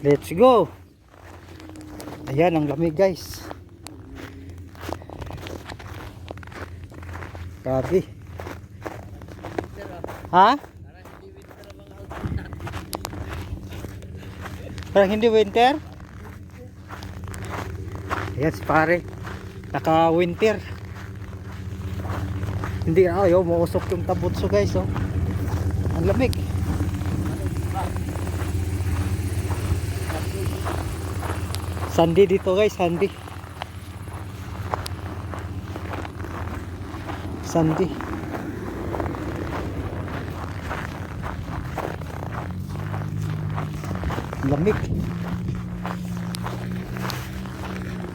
Let's go. Ayan ang lamig guys. Grabe. Ha? Parang hindi winter? Ayan si pare. Naka winter. Hindi ayaw, mausok yung tabutso guys oh. Ang lamig. Sunday dito guys, Sunday. Sunday. Lamig.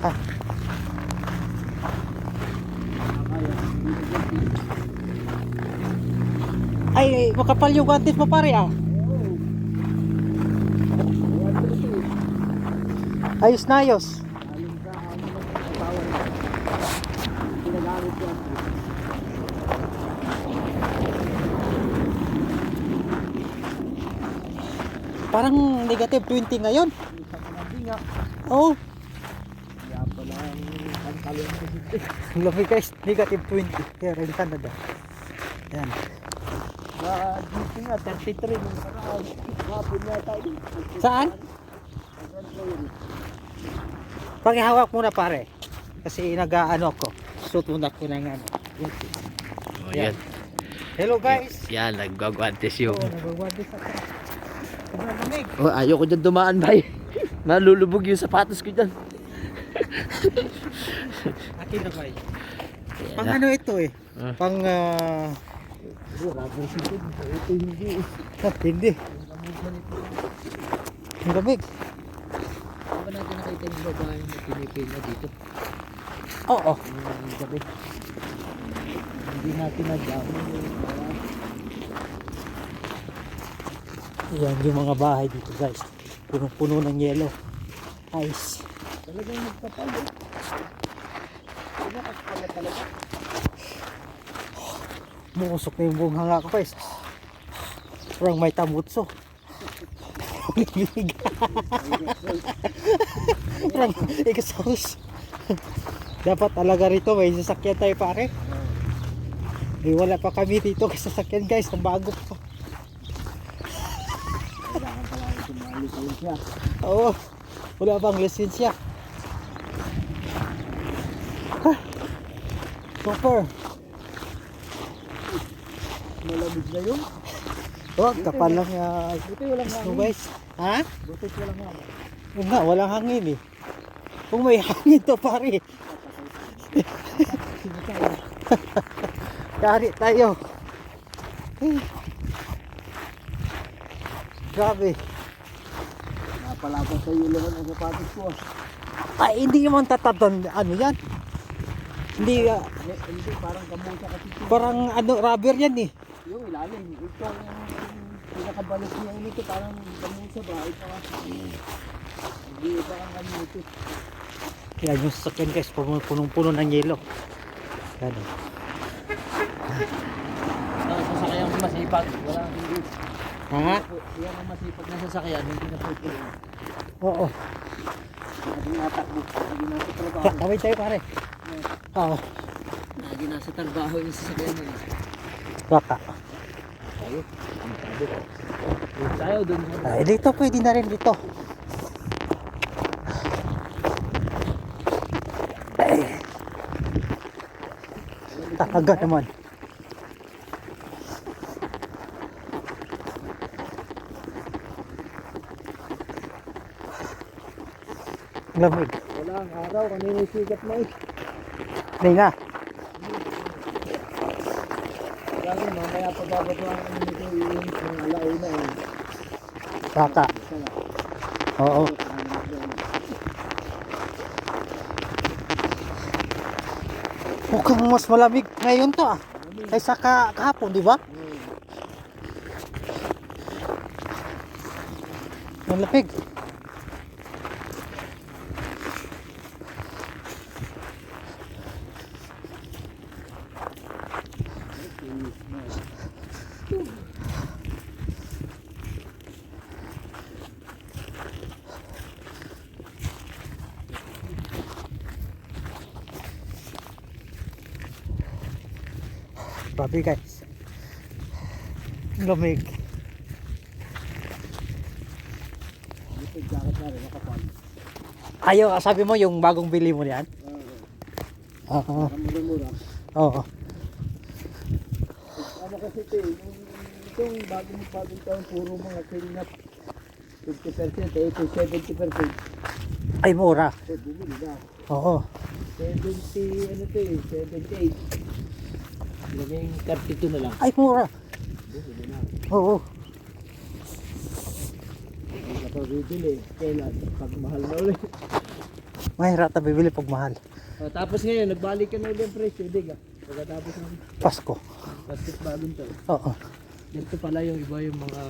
Ah. Ay, makapal yung guantes mo pare ah. Ayos na ayos. Parang negative 20 ngayon. Oo. Ang lamig guys, negative 20 here in Canada. Yan. Dito nga, 33 nung saraan. Hapon na tayo. Saan? Pakihawak muna pare. Kasi nag-ano ko. Suot muna ko ng ano. Oh, yan. Hello guys. Yan, nagwagwantes yung. Oh, nagwagwantes ako. Sobrang lamig. Oh, ayoko dyan dumaan, bay. Nalulubog yung sapatos ko dyan. Akin na bay. Pang ano ito eh? Pang Ito hindi. hindi. Ang lamig. Ano ba natin nakita yung babae na pinipila dito? Oo. Yung gabi. Hindi natin nagdamo. Yan yung mga bahay dito guys. Punong-puno ng yelo. Ice. Talagang nagkapalo. Nakakapala talaga. Muusok na yung buong hanga ko guys. Parang may tamutso. Parang exhaust. Dapat talaga rito may sasakyan tayo pare. Eh, wala pa kami dito kasi sasakyan guys. Ang bago pa. Kailangan pala sumali pa lang siya. Oo. Wala pang lisensya. Super. Malamig na yun. Oh, kapal lang Buti walang snow hangin. guys. Ha? Buti walang hangin. Yun nga, walang hangin eh. Kung may hangin to pare. Kari tayo. Ay. Grabe. Napalaban sa ilawan ang sapatos ko. Ay, hindi naman tatabdan. Ano yan? Hindi, Hindi, parang kamusa kasi ito. parang ano, rubber yan eh. Yung ilalim. Ito yung pinakabalas niya nito. Parang kamusa ba? Ito hindi iba ang ano ito. Yan yung sasakyan guys, punong-puno ng yelo. Yan o. Ang sasakyan ang masipag. Wala ang hindi. Ha? Yan ang masipag na sasakyan. Hindi na po ito. Oo. Hindi natakbo. Hindi nasa trabaho. Kaway tayo pare. Oo. Hindi nasa trabaho yung sasakyan mo. Baka. Tayo. Tayo dun. Ay, dito pwede na rin dito. Ay. Takaga naman. Lamig. Wala ang araw. Kanina yung sikat mo eh. Hindi nga. Lalo mamaya pagbabat mo ang nito yung alauna eh. Baka. Oo. Mukhang mas malamig ngayon to ah. Kaysa kahapon, di ba? Malamig. Grabe guys. Lamig. Dito jacket na rin, nakapal. Ayaw, sabi mo yung bagong bili mo yan? Oo. Mura-mura. Oo. Ano kasi ito eh, itong bagong taon, puro mga clean up. 50%, ito 70%. Ay, mura. So, bumili na. Oo. 70, ano ito eh, 78. Laging 32 na lang. Ay, mura. Bumili na. Oo. Hindi ka pa bibili. Kailan? Pag mahal na ulit. Mahirap na bibili pag mahal. Tapos ngayon, nagbalik ka na ulit ang presyo, diga. Pagkatapos ng Pasko. basket bagong taon. Oo. Dito pala yung iba yung mga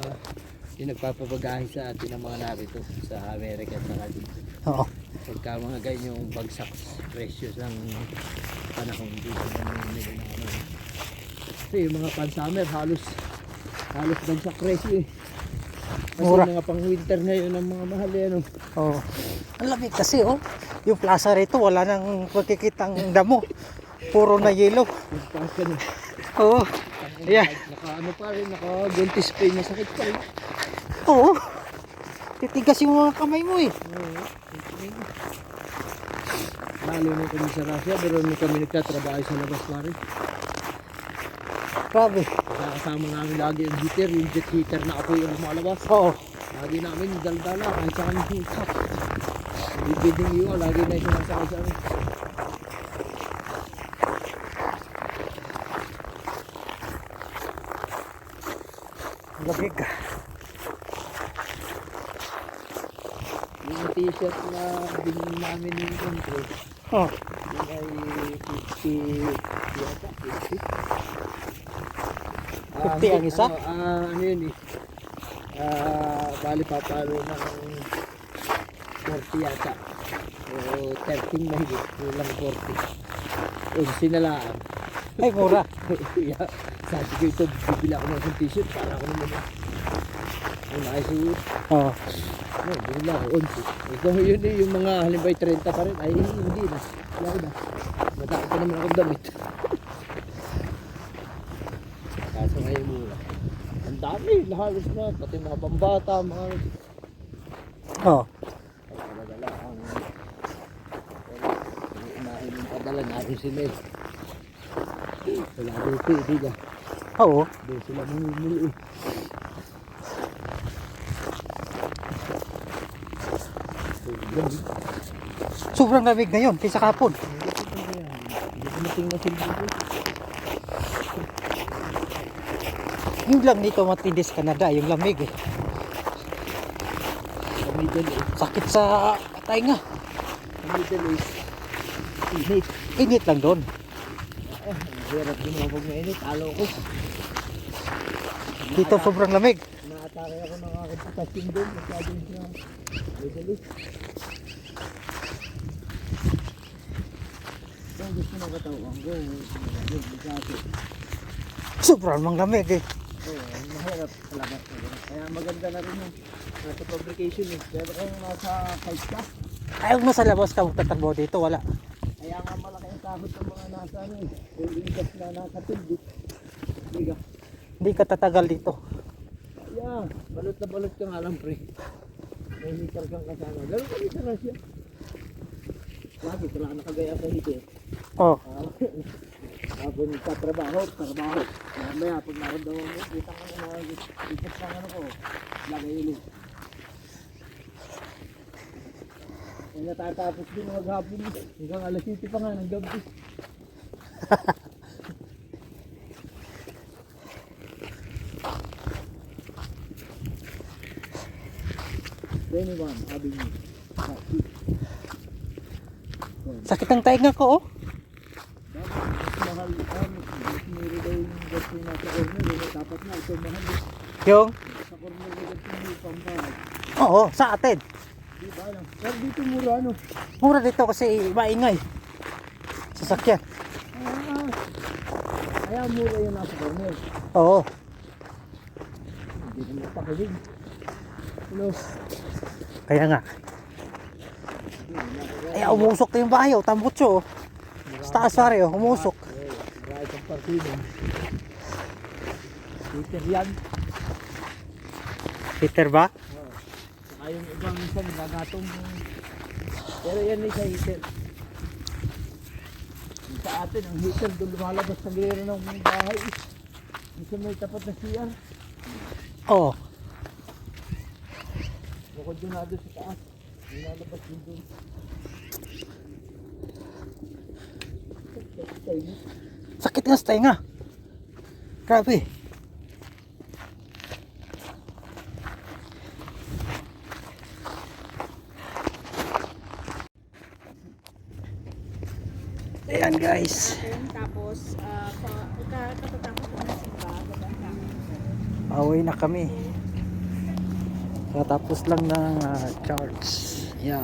yung nagpapabagahe sa atin ng mga narito sa Amerika at saka dito. Oo. Pagka mga ganyan yung bagsak presyo ng panahon dito na nila na ano. Kasi yung mga pan-summer halos bagsak presyo eh. Kasi Mura. mga pang-winter ngayon ang mga mahal yan. Oh. Oo. Ang lamig kasi oh. Yung plaza rito wala nang pagkikitang damo. Puro na yelo. Nagpakas ka na. Oo. Yeah. Naka-ano pa rin, naka-guntis spray na sakit pa rin. Oo. Titigas yung mga kamay mo eh. Lalo na kami sa Russia, pero nung kami nagtatrabaho sa labas pa rin. Grabe. Kasama namin lagi yung heater, yung jet heater na apoy yung lumalabas. Oo. Lagi namin daldala, kahit sa kami hita. Bibiding yun, lagi na yung sinasakay sa amin. Lamig. Yung t-shirt na binili namin yung country, Oh. yun ay 50 yata, 50. 50 ang isa? Ano yun eh. Bali papalo ng 40 yata. O 13 mahigit, kulang 40. O sinalaan. Ay, mura. Yeah. Sabi ko ito, bibili ako ng t-shirt para ako naman. Kung nakisuot. Oo. No, bibili ako 11. Ito yun eh, yung mga halimbawa 30 pa rin. Ay, hindi na. Wala na. Mataki pa naman akong damit. Kaso ngayon mura. Ang dami, halos na. Pati mga pambata, mga Oo. padala ang unahin yung padala natin sila eh. Wala dito eh, diga. Oo. Doon sila mamimili eh. Sobrang lamig ngayon kaysa kapon. Hindi dumating na sila dito. Yung lang dito matindi sa Canada, yung lamig eh. Sa Middle East. Sakit sa tainga. Sa Middle East. Init. Init lang doon. Ang hirap din ako pag mainit. Alo ko. Dito sobrang lamig. Naatake ako ng aking patasing doon. Masyadong sa Middle East. Kung gusto ng katawan ko, masyado. Sobrang mang lamig eh. Oo, mahirap sa labas. Kaya maganda na rin yung nasa publication eh. Pero kung nasa site ka, Ayaw mo sa labas ka magtatakbo dito, wala. kaya nga malaki ang takot ng mga nasa ano eh. Yung ingas na nakatindi. Diga. Hindi ka tatagal dito. Kaya, balot na balot ka nga lang pre. May hitar kang kasama. Gano'n kami sa Russia. Lagi, wala ka nakagaya sa hitar. Oh. Habang trabaho. Mamaya, pag naramdaman mo, kita ka na ipas ng ano ko. Lagay ulit. Kaya natatapos din maghapon. Hanggang alas 7 pa nga ng gabi. Then one, Avenue. Sakit ang tainga ko oh. Mahal, meron daw yung gasto nasa corner. Dapat na, ito mahal. Yung? Sa corner na gasto yung pampahal. Oo, sa atin. Di ba lang? Pero dito mura ano? Mura dito kasi maingay. Sasakyan. Kaya mura yung nasa corner. Oo. Hindi naman pakilig. Ano? Kaya nga. Ay, umusok na yung bahay oh. Tambutso oh. Sa taas pare oh, umusok. Kahit ang partido. Peter yan. Peter ba? Saka yung ibang isa nagagatong. Pero yan isa heater. Yung sa atin, ang heater doon lumalabas sa gilira ng bahay. Isa may tapat na CR. Oo. Bukod doon na doon sa taas. Lumalabas din doon. Sakit nga sa tenga. Grabe. Ayan guys. Tapos, pagkatapos ko na simba, Pauwi na kami. Katapos lang ng charge. Ayan.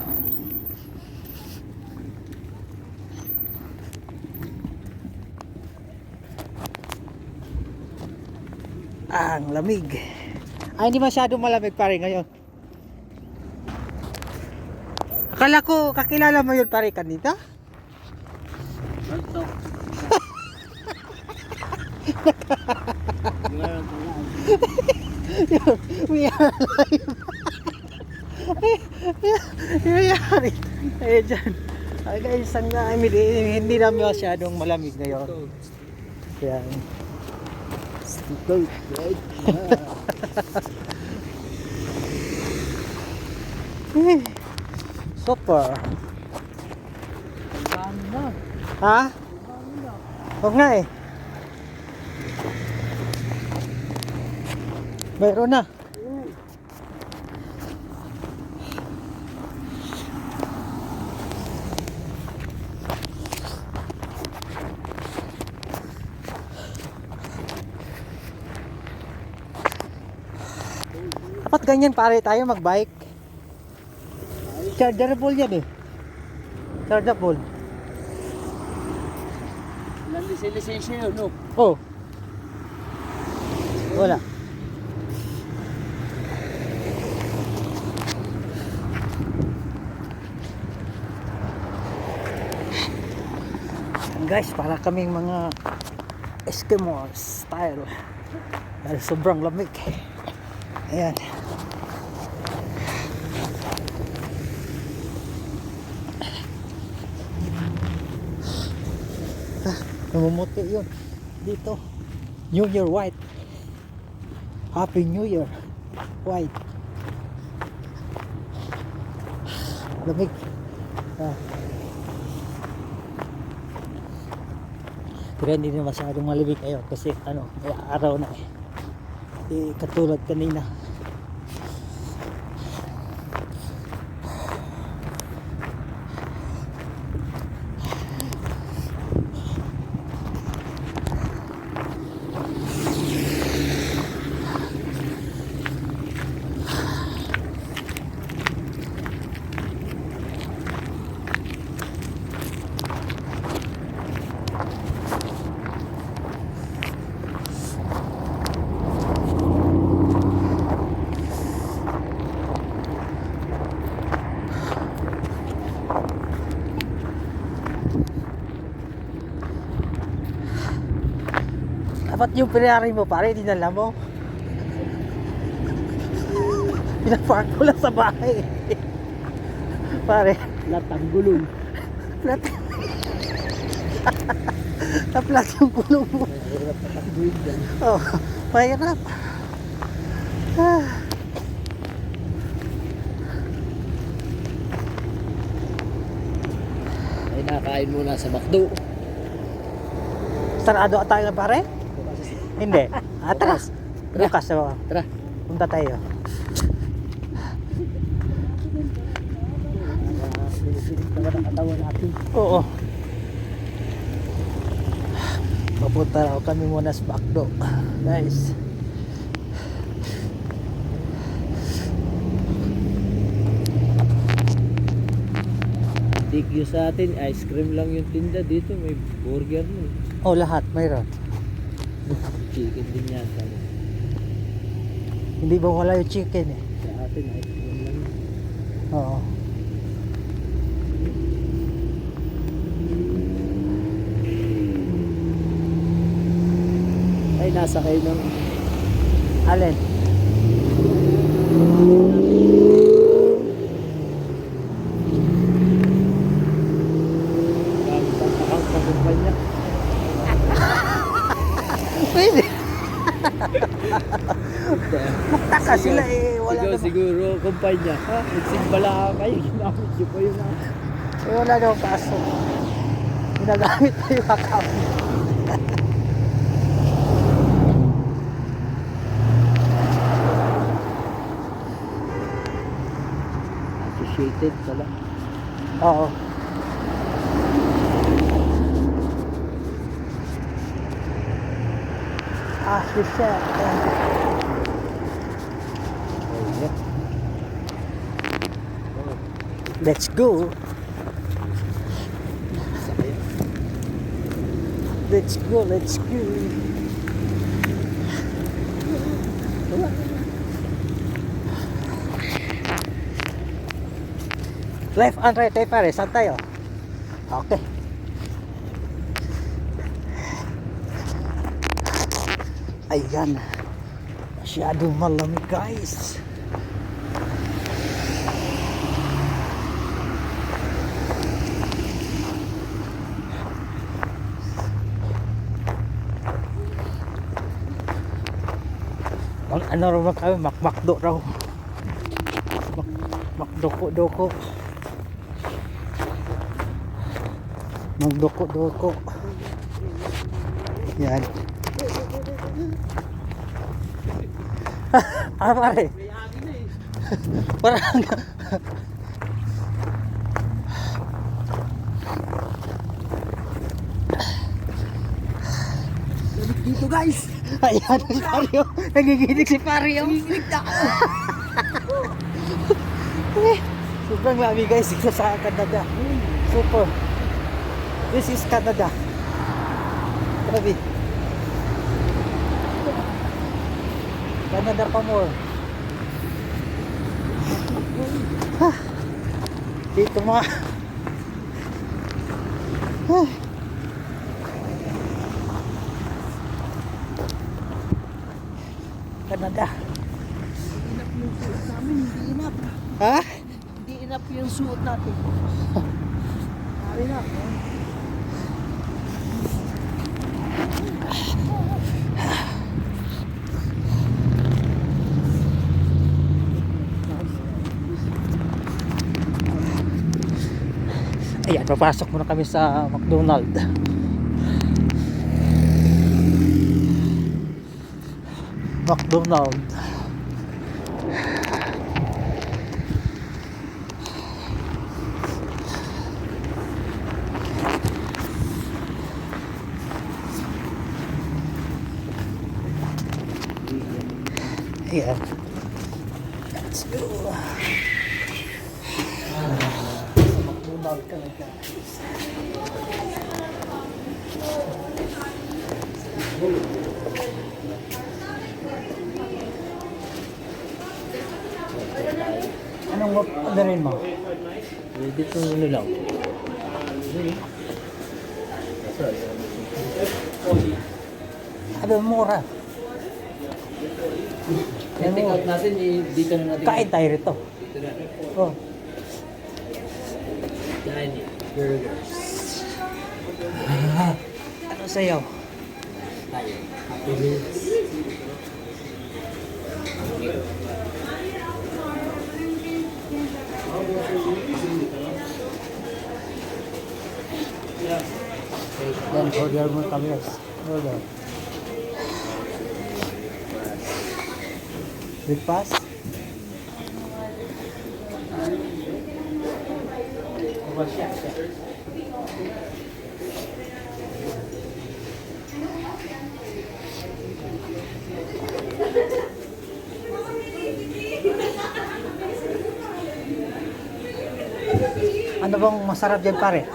Ang lamig. Ay, hindi masyadong malamig pa rin ngayon. Akala ko, kakilala mo yun pare kanina? Ito. We are alive. Nangyayari. Ayun dyan. Ay guys, hindi namin masyadong malamig ngayon. Yan. Ito. Right. Super. Ang na. Ha? Huwag nga eh. Mayroon na. Dapat ganyan pare tayo magbike. Chargeable yan eh. Chargeable. Ilan lisensya yun, no? Oh. Wala. Guys, para kaming mga Eskimo style. Dahil sobrang lamig. Ayan. Namumuti yun dito. New Year white. Happy New Year white. Lamig. Pero hindi na masyadong malamig ngayon kasi may araw na eh. Katulad kanina. Dapat yung pinari mo pare, dinala mo. Pinapark ko lang sa bahay. Pare, Latang gulong. flat. Taplat yung gulong mo. Mahirap na takbuhin dyan. Oh, mahirap. Ay, nakain muna sa McDo. Sarado tayo pare? Hindi. Atras. Bukas. Tara. Punta tayo. Pinipilit naman ang katawan natin. Oo. Papunta raw kami muna sa McDo. Guys. Thank you sa atin. Ice cream lang yung tinda dito. May burger mo. Oh, lahat mayroon. Chicken din yan. Hindi ba wala yung chicken eh? Sa atin, ice cream lang. Oo. Ay, nasa kayo ng Alin? Pwede. Magtaka sila eh. Wala Ikaw naman. siguro, kumpanya. Ha? Nagsimbala kayo, ginamit nyo po yun. Eh, wala daw kaso. Ginagamit na yung account. Associated pala. Oo. Ah, siya. Let's go. Let's go, let's go. Left and right tayo pare, saan tayo? Okay. Ayan. Masyadong malamig guys. Ano raw kami, makmakdo raw. Makdoko-doko. Magdoko-doko. Yan. Ah, pare. Parang Dito guys! ayan si Pario. Nagiginig si Pario. Nanginginig na ako! Sobrang lami guys dito sa Canada. Super. This is Canada. Grabe. Canada pa more. Dito mga Canada. Inap yung suot namin, hindi inap. Ha? Hindi inap yung suot natin. Hari na. Ayan, papasok muna kami sa McDonald. McDonald. Ayan. Let's go. McDonald ka na guys. Anong orderin mo? Dito ano lang. Ano mura? Yung take out natin, dito na natin. Kain tayo rito. Dito na. Oh. Dining. Burgers. Ano sa'yo? Tayo. Happy Meals. Then order mo kami. Order. Breakfast? Ano bang masarap dyan pare?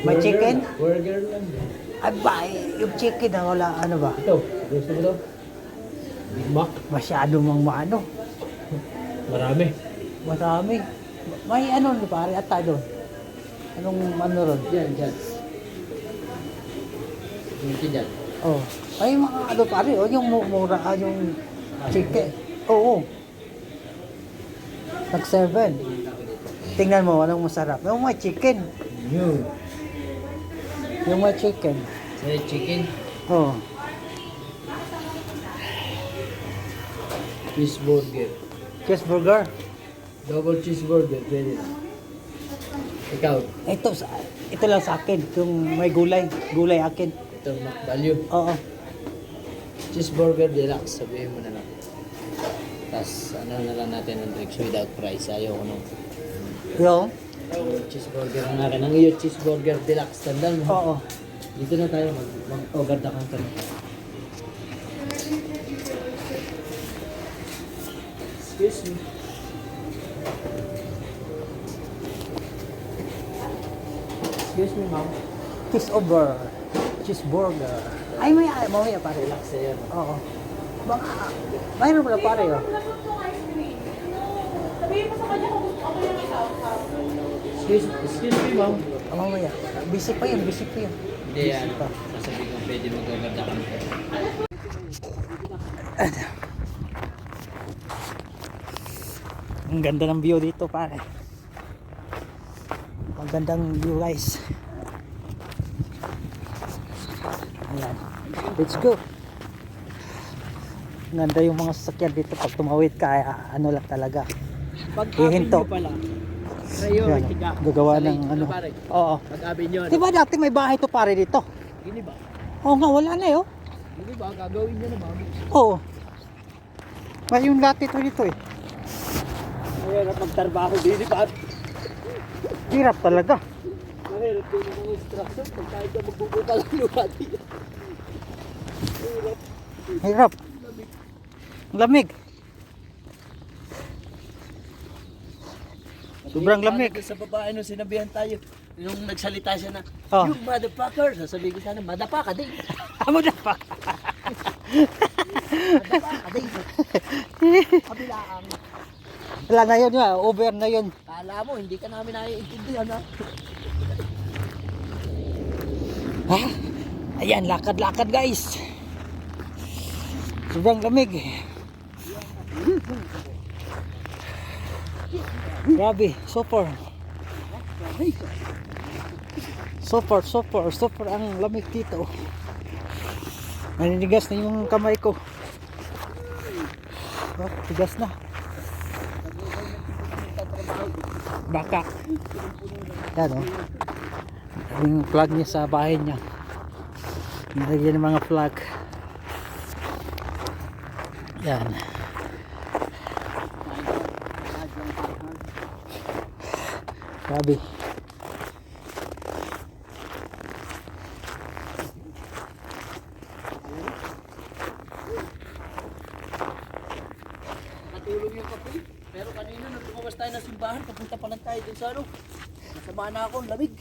May chicken? Burger lang. Ay ba, yung chicken na wala ano ba? Ito, gusto mo to? Big Mac. Masyado mang maano. Marami. Marami. May ano ni pare ata doon. Anong ano ron? Diyan, diyan. Ito dyan. Oh. Ay mga ano pare, oh, yung mura, yung Chicken. Oo. Tag 7. Tingnan mo, anong masarap. Yung may chicken. Yung may chicken. Say chicken, Oo. cheeseburger. Cheeseburger. Double cheeseburger, pwede na. Ikaw, Ito lang sa akin. Yung may gulay. Gulay akin. ito value. Oo. Cheeseburger deluxe, sabihin mo na lang. Tapos ano na lang natin ang drinks without price. Ayaw ko nung Yung? cheeseburger ang akin. Ang iyo cheeseburger deluxe. Tandaan mo. Oo. Dito na tayo mag-over the counter. Excuse me. Excuse me, ma'am. Cheeseburger. Ay, mamaya pare. Relax sa'yo. Oo. Baka, mayroon pala pare oh. Excuse me, ma'am. Mamaya. Busy pa yan. Hindi yan. Sasabihin ko pwede mag-over the counter. Ang ganda ng view dito pare. Ang gandang view guys. Ayan. Let's go. Ang ganda yung mga sasakyan dito pag tumawid ka ano lang talaga. Hihinto. Pag-avenue pala. Ayan, Priority ka. gagawa Sa ng lane, ano. pare. Oo. Pag-avenue. Di ba dati may bahay to pare dito? Hindi ba? Oo nga, wala na eh oh. Hindi ba? Gagawin niya na ba? Oo. May yung dati to dito eh. Mahirap magtrabaho din, di ba? Hirap talaga. Mahirap din ang instruction pag kahit ka magbubuka lang lumati. Hirap. Lamig. Sobrang lamig. Sa babae nung sinabihan tayo, nung nagsalita siya na, Oh. you motherfucker, sasabihin ko sana, madapa ka din. Amo na pa. Madapa ka din. Kabilaan. Wala na yun, over na yun. Kala mo, hindi ka namin naiintindihan ha. Ha? Ayan, lakad-lakad guys. Sobrang lamig. Grabe, super. Super ang lamig dito. Naninigas na yung kamay ko. Oh, tigas na. Baka. Yan o. Yung flag niya sa bahay niya. Nilagyan ng mga flag. Yan. Grabe. Natulong yung kape. Pero kanina nung lumawas tayo ng simbahan, papunta pa lang tayo dun sa ano. Nasama na ako, ang lamig.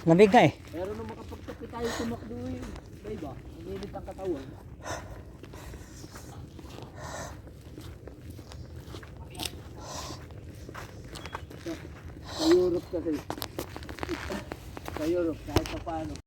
Lamig nga eh. Pero nung makapagkape tayo sa McDo yun, diba? Ang init ang katawan. Sa Europe kasi. Sa Europe, kahit pa paano.